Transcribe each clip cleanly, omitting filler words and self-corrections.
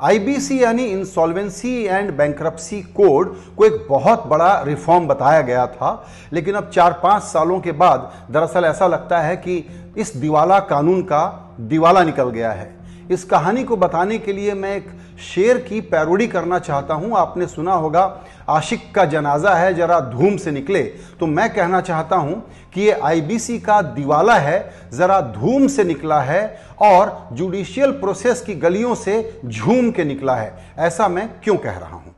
IBC यानी insolvency and bankruptcy code को एक बहुत बड़ा रिफॉर्म बताया गया था, लेकिन अब 4-5 सालों के बाद दरअसल ऐसा लगता है कि इस दिवाला कानून का दिवाला निकल गया है। इस कहानी को बताने के लिए मैं एक शेर की पैरोडी करना चाहता हूं। आपने सुना होगा, आशिक का जनाजा है जरा धूम से निकले। तो मैं कहना चाहता हूं कि ये आईबीसी का दिवाला है, जरा धूम से निकला है और जुडिशियल प्रोसेस की गलियों से झूम के निकला है। ऐसा मैं क्यों कह रहा हूं?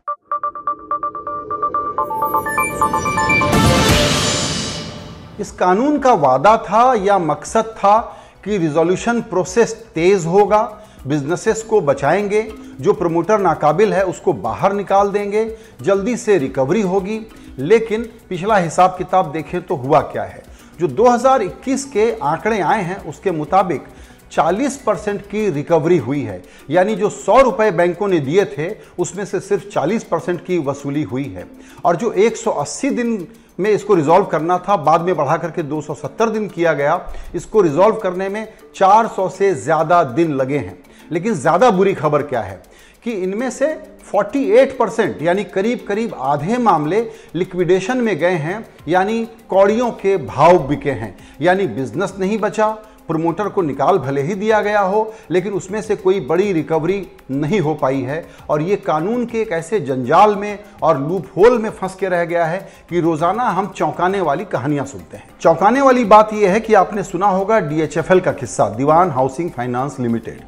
इस कानून का वादा था या मकसद था कि रिजोल्यूशन प्रोसेस तेज होगा, बिजनेसेस को बचाएंगे, जो प्रमोटर नाकाबिल है उसको बाहर निकाल देंगे, जल्दी से रिकवरी होगी। लेकिन पिछला हिसाब किताब देखें तो हुआ क्या है। जो 2021 के आंकड़े आए हैं उसके मुताबिक 40% की रिकवरी हुई है, यानी जो 100 रुपए बैंकों ने दिए थे उसमें से सिर्फ 40% की वसूली हुई है। और जो 180 दिन में इसको रिजॉल्व करना था, बाद में बढ़ा करके 270 दिन किया गया। इसको रिजॉल्व करने में 400 से ज्यादा दिन लगे हैं। लेकिन ज्यादा बुरी खबर क्या है कि इनमें से 48% यानी करीब करीब आधे मामले लिक्विडेशन में गए हैं, यानी कौड़ियों के भाव बिके हैं, यानी बिजनेस नहीं बचा। प्रमोटर को निकाल भले ही दिया गया हो, लेकिन उसमें से कोई बड़ी रिकवरी नहीं हो पाई है। और ये कानून के एक ऐसे जंजाल में और लूप होल में फंस के रह गया है कि रोजाना हम चौंकाने वाली कहानियां सुनते हैं। चौंकाने वाली बात यह है कि आपने सुना होगा डीएचएफएल का किस्सा, दीवान हाउसिंग फाइनेंस लिमिटेड।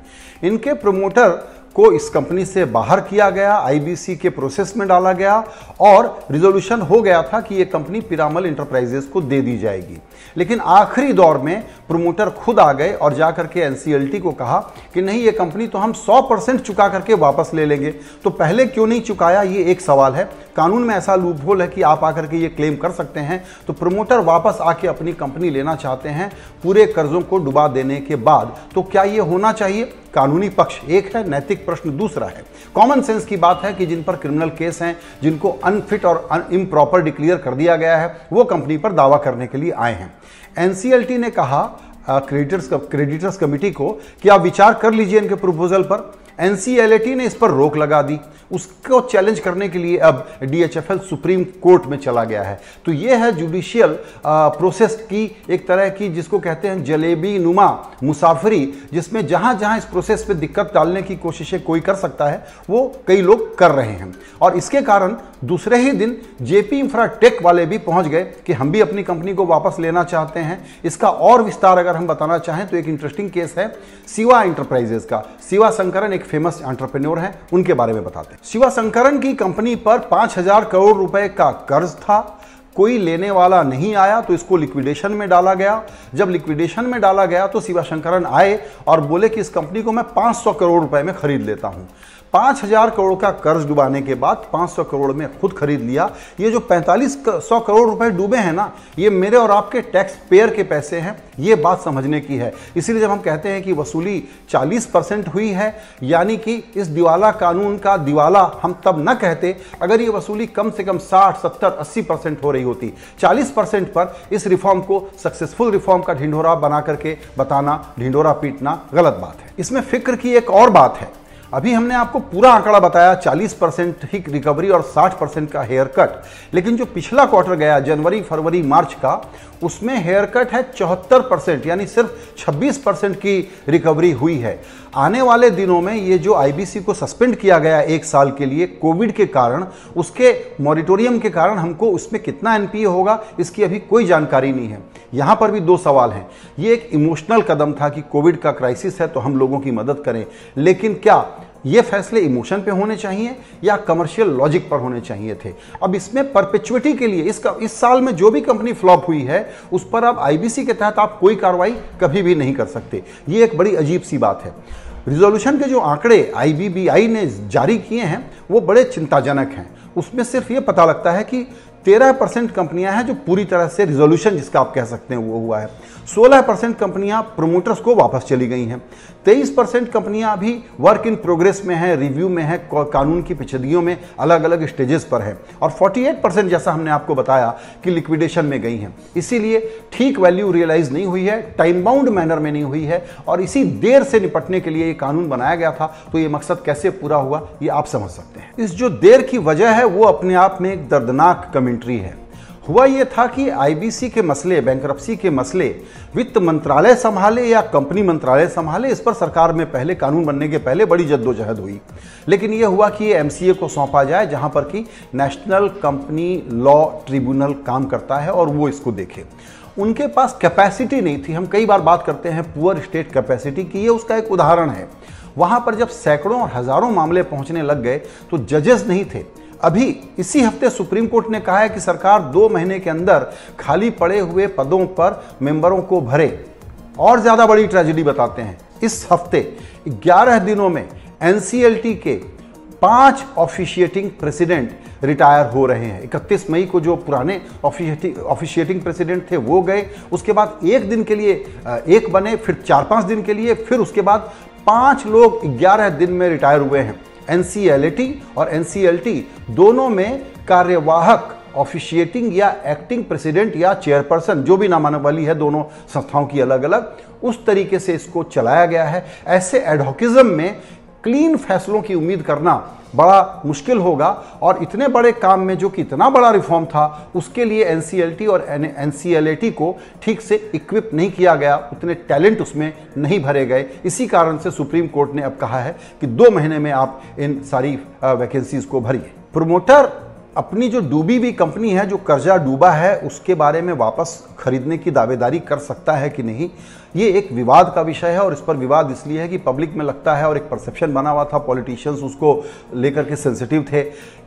इनके प्रमोटर को इस कंपनी से बाहर किया गया, आईबीसी के प्रोसेस में डाला गया और रिजोल्यूशन हो गया था कि यह कंपनी पिरामल इंटरप्राइजेस को दे दी जाएगी। लेकिन आखिरी दौर में प्रमोटर खुद आ गए और जाकर के एनसीएलटी को कहा कि नहीं, ये कंपनी तो हम 100% चुका करके वापस ले लेंगे। तो पहले क्यों नहीं चुकाया, ये एक सवाल है। कानून में ऐसा लूपहोल है कि आप आकर के ये क्लेम कर सकते हैं। तो प्रमोटर वापस आके अपनी कंपनी लेना चाहते हैं पूरे कर्जों को डुबा देने के बाद। तो क्या ये होना चाहिए? कानूनी पक्ष एक है, नैतिक प्रश्न दूसरा है। कॉमन सेंस की बात है कि जिन पर क्रिमिनल केस हैं, जिनको अनफिट और इम्प्रॉपर डिक्लेयर कर दिया गया है, वो कंपनी पर दावा करने के लिए आए हैं। एनसीएलटी ने कहा क्रेडिटर्स कमेटी को कि आप विचार कर लीजिए इनके प्रपोजल पर। एनसीएलटी ने इस पर रोक लगा दी। उसको चैलेंज करने के लिए अब डीएचएफएल सुप्रीम कोर्ट में चला गया है। तो यह है जुडिशियल प्रोसेस की एक तरह की, जिसको कहते हैं जलेबी नुमा मुसाफरी, जिसमें जहां जहां इस प्रोसेस पे दिक्कत डालने की कोशिशें कोई कर सकता है वो कई लोग कर रहे हैं। और इसके कारण दूसरे ही दिन जेपी इंफ्राटेक वाले भी पहुंच गए कि हम भी अपनी कंपनी को वापस लेना चाहते हैं। इसका और विस्तार अगर हम बताना चाहें तो एक इंटरेस्टिंग केस है शिवा इंटरप्राइजेस का। शिवा शंकरन एक फेमस एंटरप्रेन्योर हैं, उनके बारे में बताते हैं। शिवा शंकरन की कंपनी पर 5000 करोड़ रुपए का कर्ज था। कोई लेने वाला नहीं आया तो इसको लिक्विडेशन में डाला गया। जब लिक्विडेशन में डाला गया तो शिवा शंकरन आए और बोले कि इस कंपनी को मैं 500 करोड़ रुपए में खरीद लेता हूं। 5000 करोड़ का कर्ज डुबाने के बाद 500 करोड़ में खुद खरीद लिया। ये जो 4500 करोड़ रुपए डूबे हैं ना, ये मेरे और आपके टैक्स पेयर के पैसे हैं। ये बात समझने की है। इसीलिए जब हम कहते हैं कि वसूली 40% हुई है, यानी कि इस दिवाला कानून का दिवाला हम तब न कहते अगर ये वसूली कम से कम 60, 70, 80% हो रही होती। 40% पर इस रिफॉर्म को सक्सेसफुल रिफॉर्म का ढिंढोरा बना करके बताना, ढिंढोरा पीटना गलत बात है। इसमें फिक्र की एक और बात है। अभी हमने आपको पूरा आंकड़ा बताया, 40% ही रिकवरी और 60% का हेयर कट। लेकिन जो पिछला क्वार्टर गया जनवरी, फरवरी, मार्च का, उसमें हेयर कट है 74%, यानी सिर्फ 26% की रिकवरी हुई है। आने वाले दिनों में ये जो आईबीसी को सस्पेंड किया गया 1 साल के लिए कोविड के कारण, उसके मॉरिटोरियम के कारण हमको उसमें कितना एनपीए होगा इसकी अभी कोई जानकारी नहीं है। यहां पर भी 2 सवाल हैं। ये एक इमोशनल कदम था कि कोविड का क्राइसिस है तो हम लोगों की मदद करें, लेकिन क्या ये फैसले इमोशन पे होने चाहिए या कमर्शियल लॉजिक पर होने चाहिए थे? अब इसमें परपेचुइटी के लिए इस साल में जो भी कंपनी फ्लॉप हुई है उस पर अब आईबीसी के तहत आप कोई कार्रवाई कभी भी नहीं कर सकते। ये एक बड़ी अजीब सी बात है। रिजोल्यूशन के जो आंकड़े आईबीबीआई ने जारी किए हैं वो बड़े चिंताजनक हैं। उसमें सिर्फ ये पता लगता है कि 13% कंपनियां हैं जो पूरी तरह से रिजोल्यूशन जिसका आप कह सकते हैं वो हुआ है। 16% कंपनियां प्रोमोटर्स को वापस चली गई हैं। 23% कंपनियां अभी वर्क इन प्रोग्रेस में हैं, रिव्यू में हैं, कानून की पेचीदगियों में अलग अलग स्टेजेस पर है, और 48% जैसा हमने आपको बताया कि लिक्विडेशन में गई हैं। इसीलिए ठीक वैल्यू रियलाइज नहीं हुई है, टाइम बाउंड मैनर में नहीं हुई है, और इसी देर से निपटने के लिए ये कानून बनाया गया था। तो ये मकसद कैसे पूरा हुआ ये आप समझ सकते हैं। इस जो देर की वजह है वो अपने आप में एक दर्दनाक कमेंट्री है। हुआ ये था कि आईबीसी के मसले, बैंकरप्सी के मसले वित्त मंत्रालय संभाले या कंपनी मंत्रालय संभाले, इस पर सरकार में पहले कानून बनने के पहले बड़ी जद्दोजहद हुई। लेकिन यह हुआ कि ये एमसीए को सौंपा जाए, जहां पर कि नेशनल कंपनी लॉ ट्रिब्यूनल काम करता है और वो इसको देखे। उनके पास कैपेसिटी नहीं थी। हम कई बार बात करते हैं पुअर स्टेट कैपेसिटी की, ये उसका एक उदाहरण है। वहां पर जब सैकड़ों और हजारों मामले पहुंचने लग गए तो जजेस नहीं थे। अभी इसी हफ्ते सुप्रीम कोर्ट ने कहा है कि सरकार 2 महीने के अंदर खाली पड़े हुए पदों पर मेंबरों को भरे। और ज्यादा बड़ी ट्रेजेडी बताते हैं, इस हफ्ते 11 दिनों में एनसीएलटी के 5 ऑफिशिएटिंग प्रेसिडेंट रिटायर हो रहे हैं। 31 मई को जो पुराने ऑफिशिएटिंग प्रेसिडेंट थे वो गए, उसके बाद एक दिन के लिए एक बने, फिर 4-5 दिन के लिए, फिर उसके बाद 5 लोग 11 दिन में रिटायर हुए हैं। एनसीएलटी और एनसीएलटी दोनों में कार्यवाहक ऑफिशिएटिंग या एक्टिंग प्रेसिडेंट या चेयरपर्सन, जो भी नामांकन वाली है, दोनों संस्थाओं की अलग अलग, उस तरीके से इसको चलाया गया है। ऐसे एडहॉकिज्म में क्लीन फैसलों की उम्मीद करना बड़ा मुश्किल होगा, और इतने बड़े काम में जो कि इतना बड़ा रिफॉर्म था, उसके लिए एनसीएलटी और एनसीएलटी को ठीक से इक्विप नहीं किया गया, उतने टैलेंट उसमें नहीं भरे गए। इसी कारण से सुप्रीम कोर्ट ने अब कहा है कि 2 महीने में आप इन सारी वैकेंसीज को भरिए। प्रमोटर अपनी जो डूबी हुई कंपनी है, जो कर्जा डूबा है, उसके बारे में वापस खरीदने की दावेदारी कर सकता है कि नहीं, ये एक विवाद का विषय है। और इस पर विवाद इसलिए है कि पब्लिक में लगता है, और एक परसेप्शन बना हुआ था, पॉलिटिशियंस उसको लेकर के सेंसिटिव थे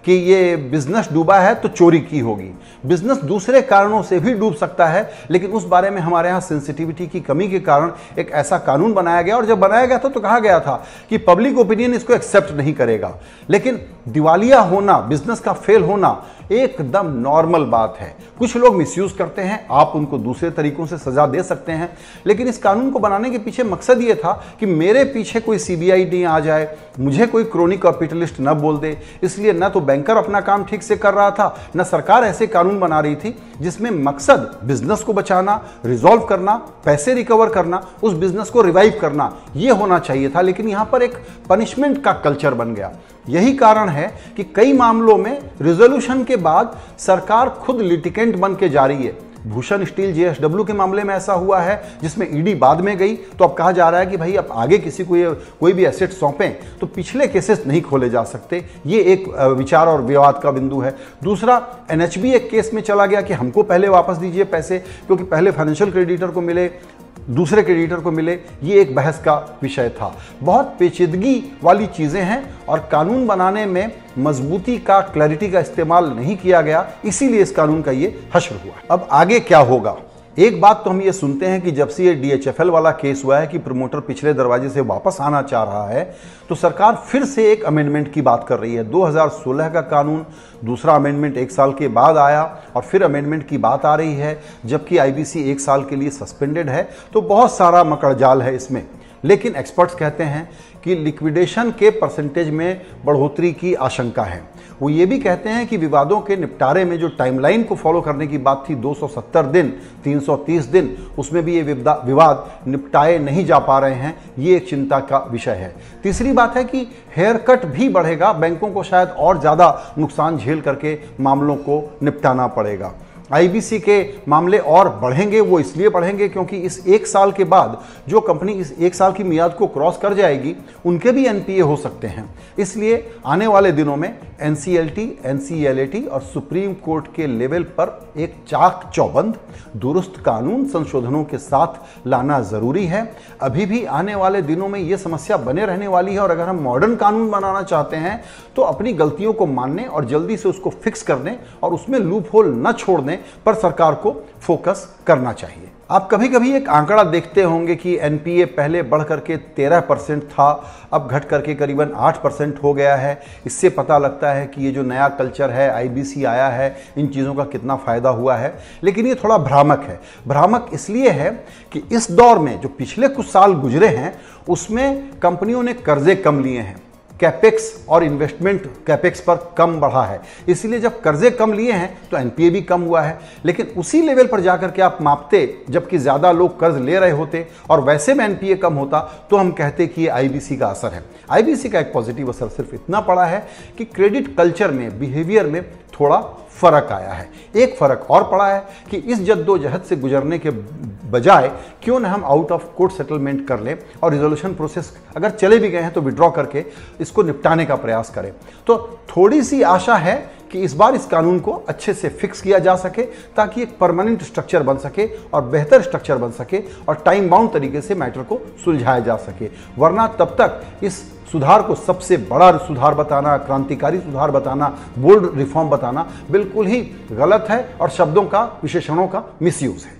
कि ये बिजनेस डूबा है तो चोरी की होगी। बिजनेस दूसरे कारणों से भी डूब सकता है, लेकिन उस बारे में हमारे यहाँ सेंसिटिविटी की कमी के कारण एक ऐसा कानून बनाया गया। और जब बनाया गया था तो कहा गया था कि पब्लिक ओपिनियन इसको एक्सेप्ट नहीं करेगा। लेकिन दिवालिया होना, बिजनेस का फेल होना एकदम नॉर्मल बात है। कुछ लोग मिसयूज करते हैं, आप उनको दूसरे तरीकों से सजा दे सकते हैं, लेकिन इस कानून को बनाने के पीछे मकसद ये था कि मेरे पीछे कोई सीबीआई नहीं आ जाए, मुझे कोई क्रोनिक कैपिटलिस्ट न बोल दे। इसलिए न तो बैंकर अपना काम ठीक से कर रहा था, न सरकार ऐसे कानून बना रही थी जिसमें मकसद बिजनेस को बचाना, रिजॉल्व करना, पैसे रिकवर करना, उस बिजनेस को रिवाइव करना, ये होना चाहिए था। लेकिन यहां पर एक पनिशमेंट का कल्चर बन गया। यही कारण है कि कई मामलों में रिजोल्यूशन के बाद सरकार खुद लिटिकेंट बन के जा रही है। भूषण स्टील जेएसडब्ल्यू के मामले में ऐसा हुआ है, जिसमें ईडी बाद में गई, तो अब कहा जा रहा है कि भाई अब आगे किसी को ये कोई भी एसेट सौंपें तो पिछले केसेस नहीं खोले जा सकते। ये एक विचार और विवाद का बिंदु है। दूसरा, एनएचबी एक केस में चला गया कि हमको पहले वापस दीजिए पैसे, क्योंकि पहले फाइनेंशियल क्रेडिटर को मिले, दूसरे क्रेडिटर को मिले। ये एक बहस का विषय था। बहुत पेचीदगी वाली चीजें हैं और कानून बनाने में मजबूती का, क्लैरिटी का इस्तेमाल नहीं किया गया, इसीलिए इस कानून का ये हश्र हुआ। अब आगे क्या होगा? एक बात तो हम ये सुनते हैं कि जब से ये डीएचएफएल वाला केस हुआ है कि प्रमोटर पिछले दरवाजे से वापस आना चाह रहा है, तो सरकार फिर से एक अमेंडमेंट की बात कर रही है। 2016 का कानून, दूसरा अमेंडमेंट 1 साल के बाद आया और फिर अमेंडमेंट की बात आ रही है, जबकि आईबीसी 1 साल के लिए सस्पेंडेड है। तो बहुत सारा मकड़जाल है इसमें। लेकिन एक्सपर्ट्स कहते हैं कि लिक्विडेशन के परसेंटेज में बढ़ोतरी की आशंका है। वो ये भी कहते हैं कि विवादों के निपटारे में जो टाइमलाइन को फॉलो करने की बात थी, 270 दिन, 330 दिन, उसमें भी ये विवाद निपटाए नहीं जा पा रहे हैं। ये एक चिंता का विषय है। तीसरी बात है कि हेयर कट भी बढ़ेगा, बैंकों को शायद और ज़्यादा नुकसान झेल करके मामलों को निपटाना पड़ेगा। आईबीसी के मामले और बढ़ेंगे। वो इसलिए बढ़ेंगे क्योंकि इस 1 साल के बाद जो कंपनी इस 1 साल की मियाद को क्रॉस कर जाएगी, उनके भी एनपीए हो सकते हैं। इसलिए आने वाले दिनों में एनसीएलटी, एनसीएलटी और सुप्रीम कोर्ट के लेवल पर एक चाक चौबंद दुरुस्त कानून संशोधनों के साथ लाना जरूरी है। अभी भी आने वाले दिनों में ये समस्या बने रहने वाली है और अगर हम मॉडर्न कानून बनाना चाहते हैं तो अपनी गलतियों को मानने और जल्दी से उसको फिक्स करने और उसमें लूप होल न छोड़ने, पर सरकार को फोकस करना चाहिए। आप कभी कभी एक आंकड़ा देखते होंगे कि एनपीए पहले बढ़ करके 13% था, अब घट करके करीबन 8% हो गया है। इससे पता लगता है कि ये जो नया कल्चर है, आईबीसी आया है, इन चीज़ों का कितना फ़ायदा हुआ है। लेकिन ये थोड़ा भ्रामक है। भ्रामक इसलिए है कि इस दौर में जो पिछले कुछ साल गुजरे हैं उसमें कंपनियों ने कर्जे कम लिए हैं, कैपेक्स और इन्वेस्टमेंट कैपेक्स पर कम बढ़ा है, इसलिए जब कर्जे कम लिए हैं तो एनपीए भी कम हुआ है। लेकिन उसी लेवल पर जाकर के आप मापते जबकि ज़्यादा लोग कर्ज ले रहे होते और वैसे में एनपीए कम होता तो हम कहते कि ये आईबीसी का असर है। आईबीसी का एक पॉजिटिव असर सिर्फ इतना पड़ा है कि क्रेडिट कल्चर में, बिहेवियर में थोड़ा फर्क आया है। एक फर्क और पड़ा है कि इस जद्दोजहद से गुजरने के बजाय क्यों न हम आउट ऑफ कोर्ट सेटलमेंट कर लें और रिजोल्यूशन प्रोसेस अगर चले भी गए हैं तो विड्रॉ करके इसको निपटाने का प्रयास करें। तो थोड़ी सी आशा है कि इस बार इस कानून को अच्छे से फिक्स किया जा सके ताकि एक परमानेंट स्ट्रक्चर बन सके और बेहतर स्ट्रक्चर बन सके और टाइम बाउंड तरीके से मैटर को सुलझाया जा सके। वरना तब तक इस सुधार को सबसे बड़ा सुधार बताना, क्रांतिकारी सुधार बताना, बोल्ड रिफॉर्म बताना बिल्कुल ही गलत है और शब्दों का, विशेषणों का मिसयूज है।